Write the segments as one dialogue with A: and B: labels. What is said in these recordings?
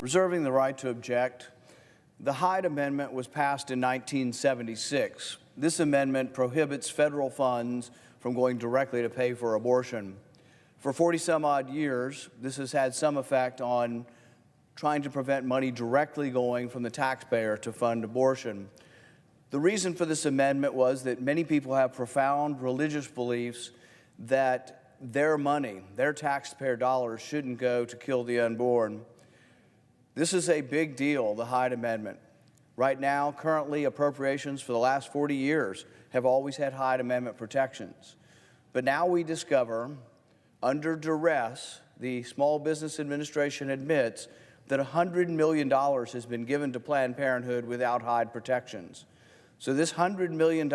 A: Reserving the right to object. The Hyde Amendment was passed in 1976. This amendment prohibits federal funds from going directly to pay for abortion. For 40-some-odd years, this has had some effect on trying to prevent money directly going from the taxpayer to fund abortion. The reason for this amendment was that many people have profound religious beliefs that their money, their taxpayer dollars, shouldn't go to kill the unborn. This is a big deal, the Hyde Amendment. Right now, currently, appropriations for the last 40 years have always had Hyde Amendment protections. But now we discover, under duress, the Small Business Administration admits that $100 million has been given to Planned Parenthood without Hyde protections. So this $100 million,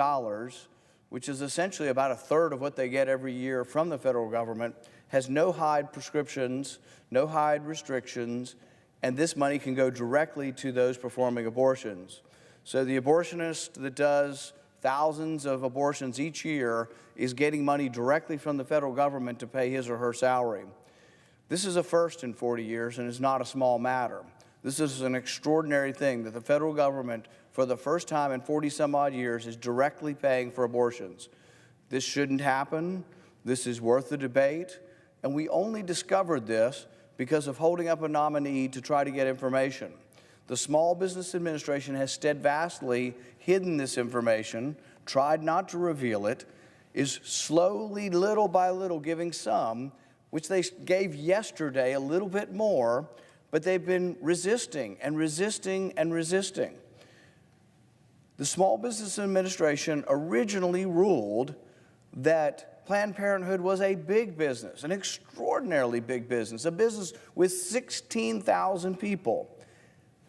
A: which is essentially about a third of what they get every year from the federal government, has no Hyde prescriptions, no Hyde restrictions, and this money can go directly to those performing abortions. So the abortionist that does thousands of abortions each year is getting money directly from the federal government to pay his or her salary. This is a first in 40 years, and it's not a small matter. This is an extraordinary thing that the federal government, for the first time in 40-some-odd years, is directly paying for abortions. This shouldn't happen. This is worth the debate. And we only discovered this because of holding up a nominee to try to get information. The Small Business Administration has steadfastly hidden this information, tried not to reveal it, is slowly, little by little, giving some, which they gave yesterday a little bit more, but they've been resisting and resisting and resisting. The Small Business Administration originally ruled that Planned Parenthood was a big business, an extraordinarily big business, a business with 16,000 people.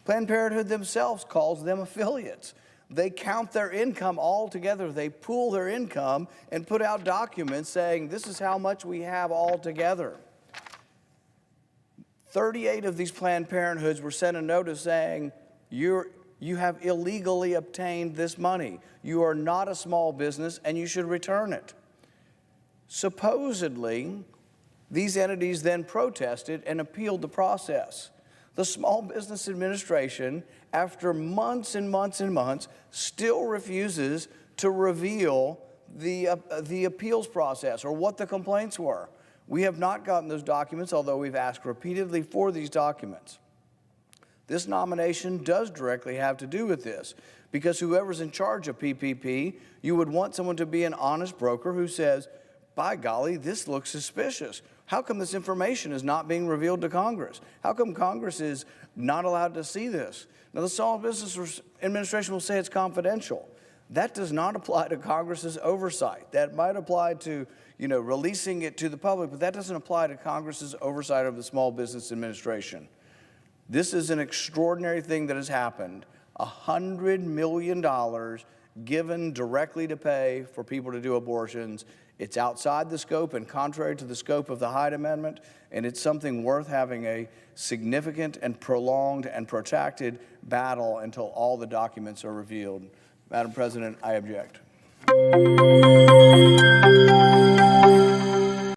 A: Planned Parenthood themselves calls them affiliates. They count their income all together. They pool their income and put out documents saying, this is how much we have all together. 38 of these Planned Parenthoods were sent a notice saying, you have illegally obtained this money. You are not a small business and you should return it. Supposedly, these entities then protested and appealed the process. The Small Business Administration, after months and months and months, still refuses to reveal the appeals process or what the complaints were. We have not gotten those documents, although we've asked repeatedly for these documents. This nomination does directly have to do with this, because whoever's in charge of PPP, you would want someone to be an honest broker who says, by golly, this looks suspicious. How come this information is not being revealed to Congress? How come Congress is not allowed to see this? Now, the Small Business Administration will say it's confidential. That does not apply to Congress's oversight. That might apply to, releasing it to the public, but that doesn't apply to Congress's oversight of the Small Business Administration. This is an extraordinary thing that has happened. $100 million given directly to pay for people to do abortions. It's outside the scope and contrary to the scope of the Hyde Amendment, and it's something worth having a significant and prolonged and protracted battle until all the documents are revealed. Madam President, I object.